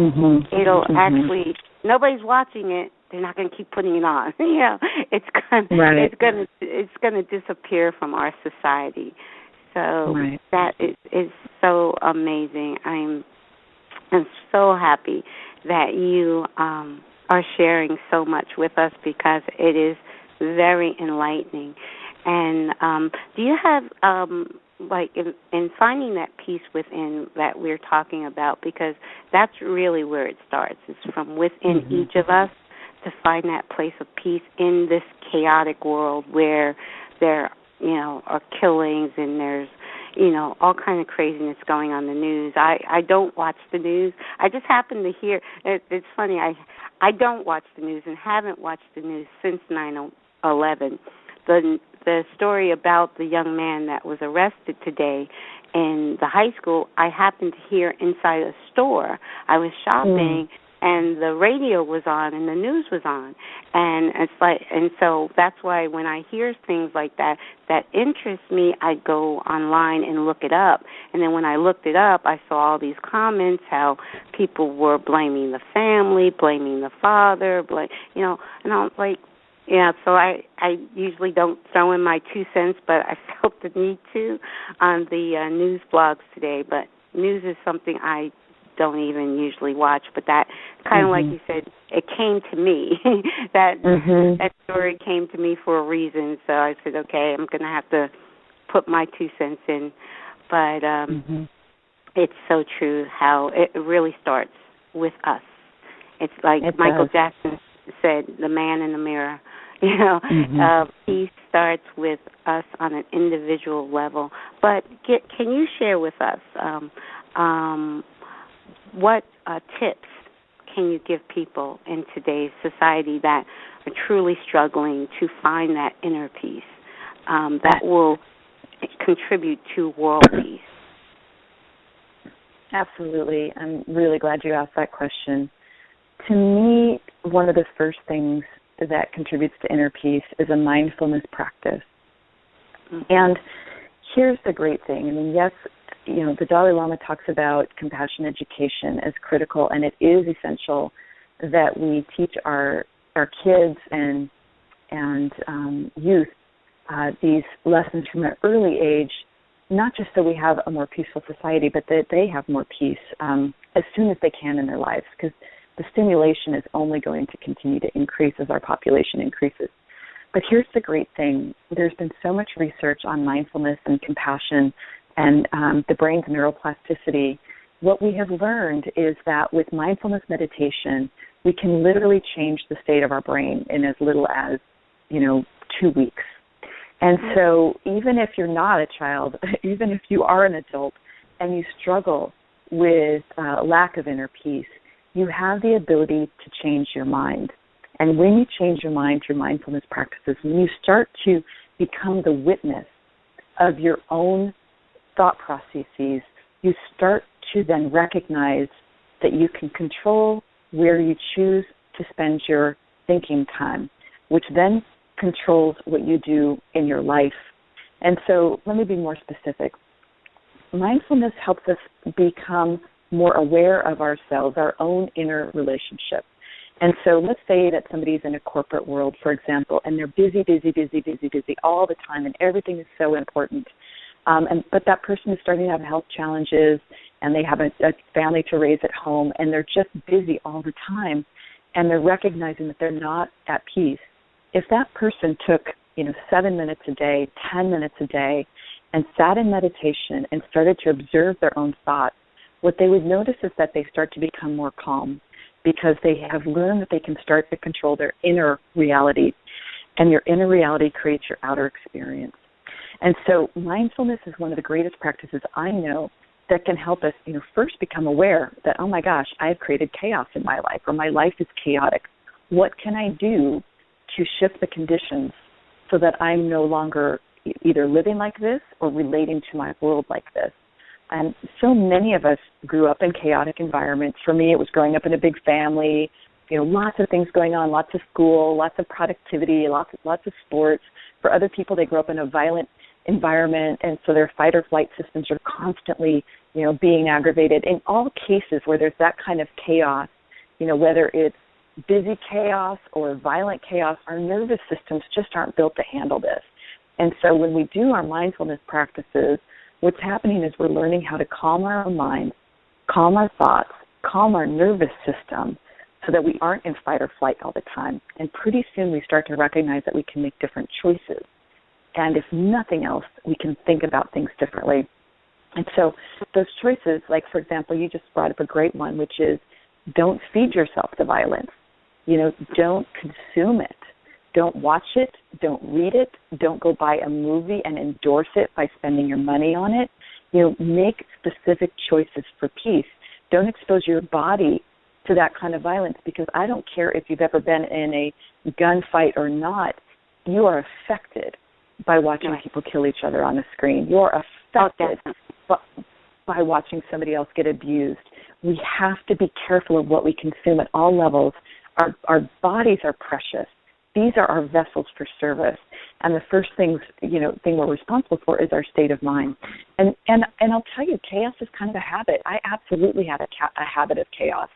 it'll actually, nobody's watching it, they're not going to keep putting it on. It's going to disappear from our society. So that is so amazing. I'm so happy that you are sharing so much with us, because it is very enlightening. And do you have, in finding that peace within that we're talking about, because that's really where it starts. It's from within each of us to find that place of peace in this chaotic world where there, are killings and there's, all kind of craziness going on in the news. I don't watch the news. I just happen to hear, it's funny, I don't watch the news and haven't watched the news since 9/11. The story about the young man that was arrested today in the high school, I happened to hear inside a store. I was shopping, and the radio was on and the news was on, and so that's why when I hear things like that interest me, I go online and look it up. And then when I looked it up, I saw all these comments how people were blaming the family, blaming the father, and I was like, so I usually don't throw in my 2 cents, but I felt the need to on the news blogs today. But news is something I don't even usually watch, but that kind of like you said, it came to me. that story came to me for a reason, so I said, okay, I'm going to have to put my 2 cents in. But it's so true how it really starts with us. It's like Michael Jackson said, the man in the mirror. Peace starts with us on an individual level. But can you share with us what tips can you give people in today's society that are truly struggling to find that inner peace that will contribute to world peace? Absolutely. I'm really glad you asked that question. To me, one of the first things that contributes to inner peace is a mindfulness practice. And here's the great thing. I mean, yes, the Dalai Lama talks about compassion education as critical, and it is essential that we teach our kids and youth these lessons from an early age, not just so we have a more peaceful society, but that they have more peace as soon as they can in their lives, because the stimulation is only going to continue to increase as our population increases. But here's the great thing. There's been so much research on mindfulness and compassion and the brain's neuroplasticity. What we have learned is that with mindfulness meditation, we can literally change the state of our brain in as little as, 2 weeks. And so even if you're not a child, even if you are an adult and you struggle with lack of inner peace, you have the ability to change your mind. And when you change your mind through mindfulness practices, when you start to become the witness of your own thought processes, you start to then recognize that you can control where you choose to spend your thinking time, which then controls what you do in your life. And so let me be more specific. Mindfulness helps us become more aware of ourselves, our own inner relationship. And so let's say that somebody's in a corporate world, for example, and they're busy all the time, and everything is so important. But that person is starting to have health challenges, and they have a family to raise at home, and they're just busy all the time, and they're recognizing that they're not at peace. If that person took, 7 minutes a day, 10 minutes a day, and sat in meditation and started to observe their own thoughts, what they would notice is that they start to become more calm, because they have learned that they can start to control their inner reality, and your inner reality creates your outer experience. And so mindfulness is one of the greatest practices I know that can help us, first become aware that, oh my gosh, I've created chaos in my life, or my life is chaotic. What can I do to shift the conditions so that I'm no longer either living like this or relating to my world like this? And so many of us grew up in chaotic environments. For me, it was growing up in a big family, lots of things going on, lots of school, lots of productivity, lots of sports. For other people, they grew up in a violent environment, and so their fight or flight systems are constantly, being aggravated. In all cases where there's that kind of chaos, whether it's busy chaos or violent chaos, our nervous systems just aren't built to handle this. And so when we do our mindfulness practices, what's happening is we're learning how to calm our own mind, calm our thoughts, calm our nervous system, so that we aren't in fight or flight all the time. And pretty soon we start to recognize that we can make different choices. And if nothing else, we can think about things differently. And so those choices, like, for example, you just brought up a great one, which is don't feed yourself to violence. Don't consume it. Don't watch it. Don't read it. Don't go buy a movie and endorse it by spending your money on it. Make specific choices for peace. Don't expose your body to that kind of violence, because I don't care if you've ever been in a gunfight or not, you are affected by watching people kill each other on the screen. You are affected by watching somebody else get abused. We have to be careful of what we consume at all levels. Our bodies are precious. These are our vessels for service. And the first thing we're responsible for is our state of mind. And I'll tell you, chaos is kind of a habit. I absolutely had a habit of chaos.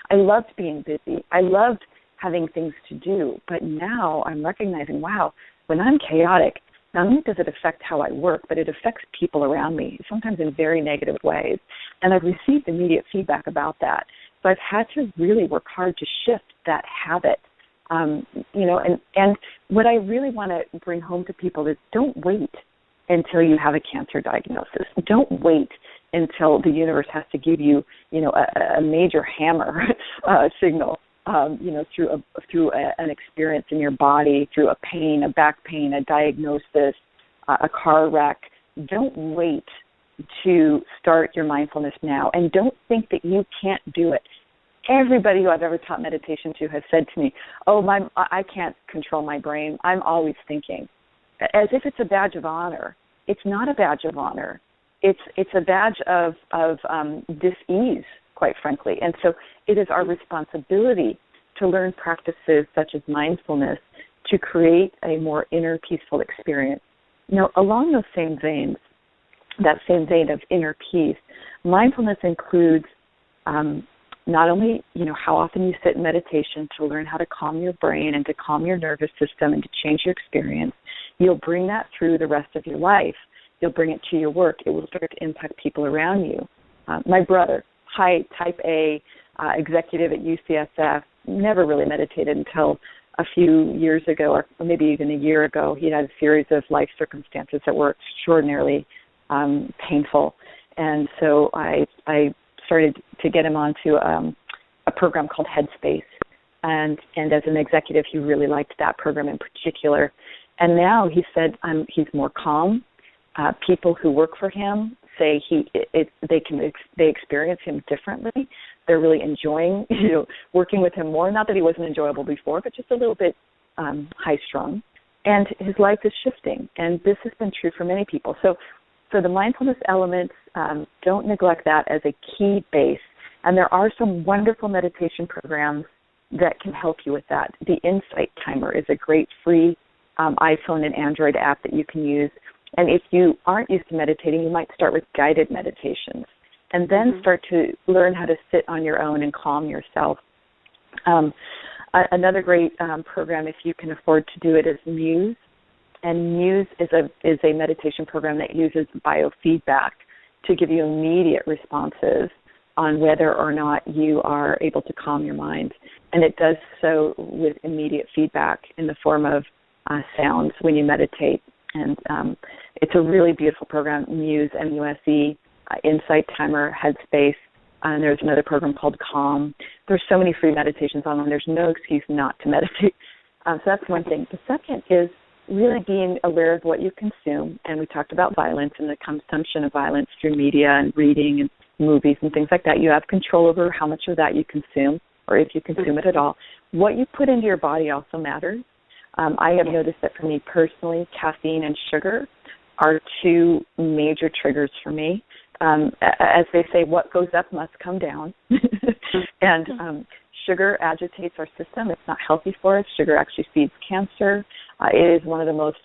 I loved being busy. I loved having things to do. But now I'm recognizing, wow, when I'm chaotic, not only does it affect how I work, but it affects people around me, sometimes in very negative ways. And I've received immediate feedback about that. So I've had to really work hard to shift that habit. And what I really want to bring home to people is don't wait until you have a cancer diagnosis. Don't wait until the universe has to give you, a major hammer signal, through an experience in your body, through a pain, a back pain, a diagnosis, a car wreck. Don't wait to start your mindfulness now, and don't think that you can't do it. Everybody who I've ever taught meditation to has said to me, I can't control my brain. I'm always thinking. As if it's a badge of honor. It's not a badge of honor. It's a badge of dis-ease, quite frankly. And so it is our responsibility to learn practices such as mindfulness to create a more inner peaceful experience. Along those same veins, that same vein of inner peace, mindfulness includes not only, how often you sit in meditation to learn how to calm your brain and to calm your nervous system and to change your experience. You'll bring that through the rest of your life. You'll bring it to your work. It will start to impact people around you. My brother, type A, executive at UCSF, never really meditated until a few years ago, or maybe even a year ago. He had a series of life circumstances that were extraordinarily painful. And so I started to get him onto a program called Headspace. And as an executive, he really liked that program in particular. And now he said he's more calm. People who work for him say they experience him differently. They're really enjoying working with him more. Not that he wasn't enjoyable before, but just a little bit high-strung. And his life is shifting. And this has been true for many people. So the mindfulness elements, don't neglect that as a key base. And there are some wonderful meditation programs that can help you with that. The Insight Timer is a great free iPhone and Android app that you can use. And if you aren't used to meditating, you might start with guided meditations and then start to learn how to sit on your own and calm yourself. Another great program, if you can afford to do it, is Muse. And Muse is a meditation program that uses biofeedback to give you immediate responses on whether or not you are able to calm your mind. And it does so with immediate feedback in the form of sounds when you meditate. And it's a really beautiful program, Muse, M-U-S-E, Insight Timer, Headspace. And there's another program called Calm. There's so many free meditations online. There's no excuse not to meditate. So that's one thing. The second is really being aware of what you consume. And we talked about violence and the consumption of violence through media and reading and movies and things like that. You have control over how much of that you consume, or if you consume it at all. What you put into your body also matters. I have noticed that for me personally, caffeine and sugar are two major triggers for me. As they say, what goes up must come down. And sugar agitates our system. It's not healthy for us. Sugar actually feeds cancer. It is one of the most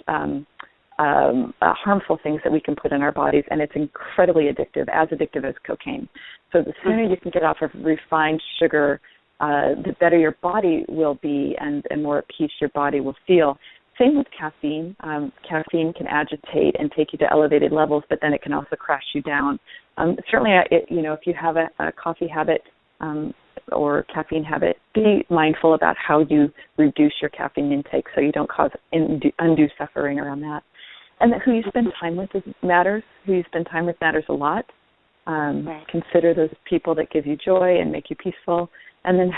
harmful things that we can put in our bodies, and it's incredibly addictive as cocaine. So the sooner you can get off of refined sugar, the better your body will be and more at peace your body will feel. Same with caffeine. Caffeine can agitate and take you to elevated levels, but then it can also crash you down. Certainly, if you have a coffee habit or caffeine habit, be mindful about how you reduce your caffeine intake so you don't cause undue suffering around that. And that who you spend time with matters. Who you spend time with matters a lot. Right. Consider those people that give you joy and make you peaceful. And then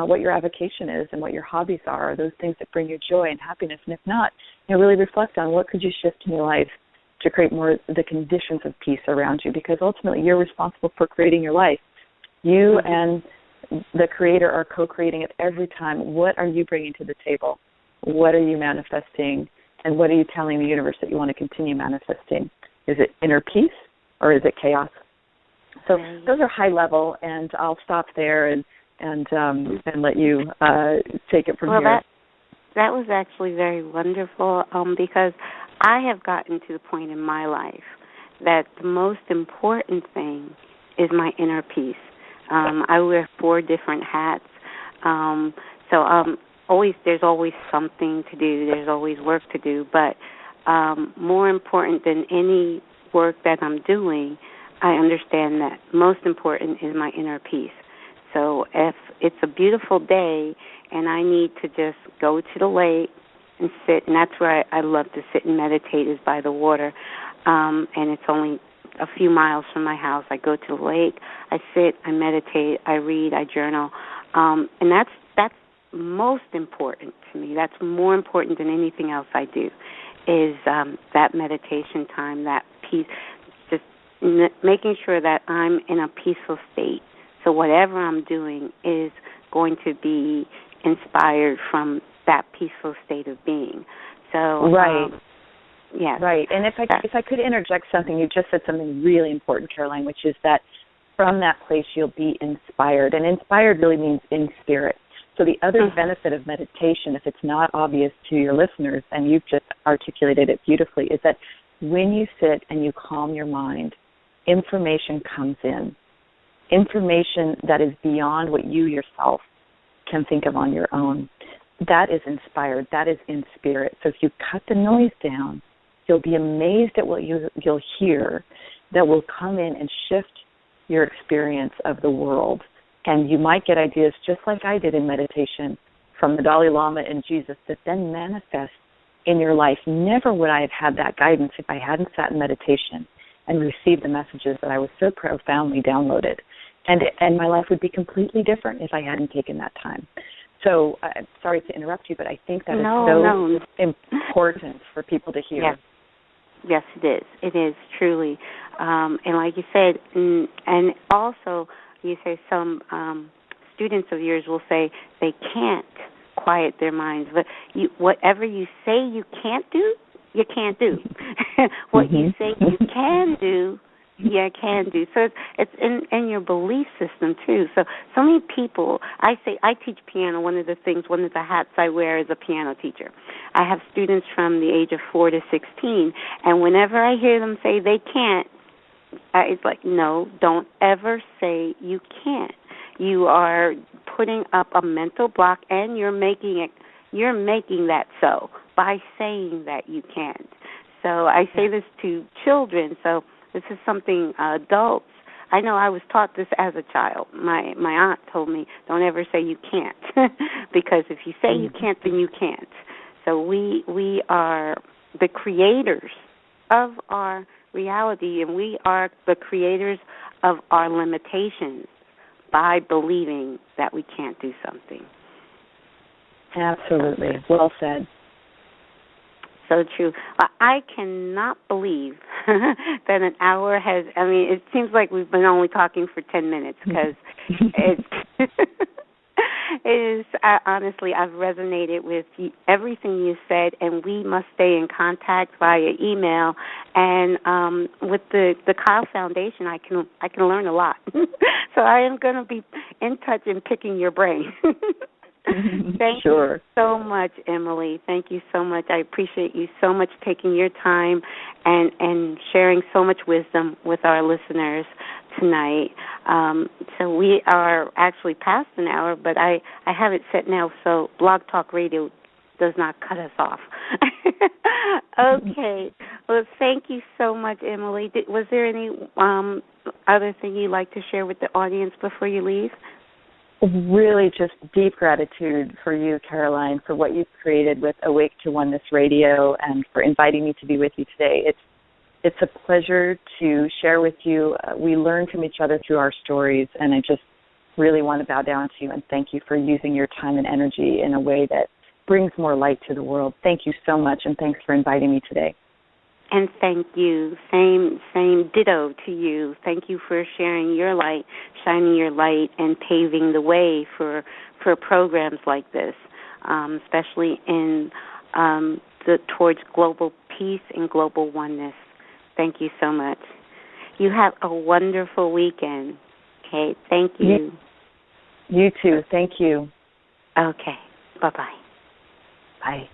what your avocation is and what your hobbies are those things that bring you joy and happiness. And if not, really reflect on what could you shift in your life to create more the conditions of peace around you, because ultimately you're responsible for creating your life. You and the Creator are co-creating it every time. What are you bringing to the table? What are you manifesting? And what are you telling the universe that you want to continue manifesting? Is it inner peace or is it chaos? So those are high level, and I'll stop there and let you take it from here. That was actually very wonderful because I have gotten to the point in my life that the most important thing is my inner peace. I wear 4 different hats, so there's always something to do. There's always work to do, but more important than any work that I'm doing, I understand that most important is my inner peace. So if it's a beautiful day and I need to just go to the lake and sit, and that's where I love to sit and meditate, is by the water, and it's only a few miles from my house. I go to the lake, I sit, I meditate, I read, I journal, and that's most important to me. That's more important than anything else I do, is that meditation time, that peace, just making sure that I'm in a peaceful state. So whatever I'm doing is going to be inspired from that peaceful state of being. So right. Yes. Right. And if I could interject something, you just said something really important, Caroline, which is that from that place you'll be inspired. And inspired really means in spirit. So the other benefit of meditation, if it's not obvious to your listeners, and you've just articulated it beautifully, is that when you sit and you calm your mind, information comes in. Information that is beyond what you yourself can think of on your own. That is inspired. That is in spirit. So if you cut the noise down, you'll be amazed at what you'll hear that will come in and shift your experience of the world. And you might get ideas just like I did in meditation from the Dalai Lama and Jesus that then manifest in your life. Never would I have had that guidance if I hadn't sat in meditation and received the messages that I was so profoundly downloaded. And my life would be completely different if I hadn't taken that time. So I'm sorry to interrupt you, but I think that is so important for people to hear. Yes, it is. It is, truly. And like you said, and also you say some students of yours will say they can't quiet their minds. But whatever you say you can't do, you can't do. What you say you can do, you can do. So it's in your belief system too. So many people, I teach piano. One of the hats I wear is a piano teacher. I have students from the age of 4 to 16, and whenever I hear them say they can't, it's like, no, don't ever say you can't. You are putting up a mental block, and you're making that so by saying that you can't. So I say this to children. So this is something adults. I know I was taught this as a child. My aunt told me, don't ever say you can't, because if you say you can't, then you can't. So we are the creators of our reality, and we are the creators of our limitations by believing that we can't do something. Absolutely. Well said. so true. I cannot believe that an hour has, it seems like we've been only talking for 10 minutes because it's, it is, honestly, I've resonated with everything you said, and we must stay in contact via email. And with the Kyle Foundation, I can learn a lot. So I am going to be in touch and picking your brain. Thank you so much, Emily. Thank you so much. I appreciate you so much taking your time and sharing so much wisdom with our listeners tonight. So we are actually past an hour, but I have it set now so Blog Talk Radio does not cut us off. Okay. Well, thank you so much, Emily. Was there any other thing you'd like to share with the audience before you leave? Really just deep gratitude for you, Caroline, for what you've created with Awake to Oneness Radio and for inviting me to be with you today. It's a pleasure to share with you. We learn from each other through our stories, and I just really want to bow down to you and thank you for using your time and energy in a way that brings more light to the world. Thank you so much, and thanks for inviting me today. And thank you. Same ditto to you. Thank you for sharing your light, shining your light, and paving the way for programs like this, especially in towards global peace and global oneness. Thank you so much. You have a wonderful weekend. Okay, thank you. You too. Thank you. Okay, bye-bye. Bye.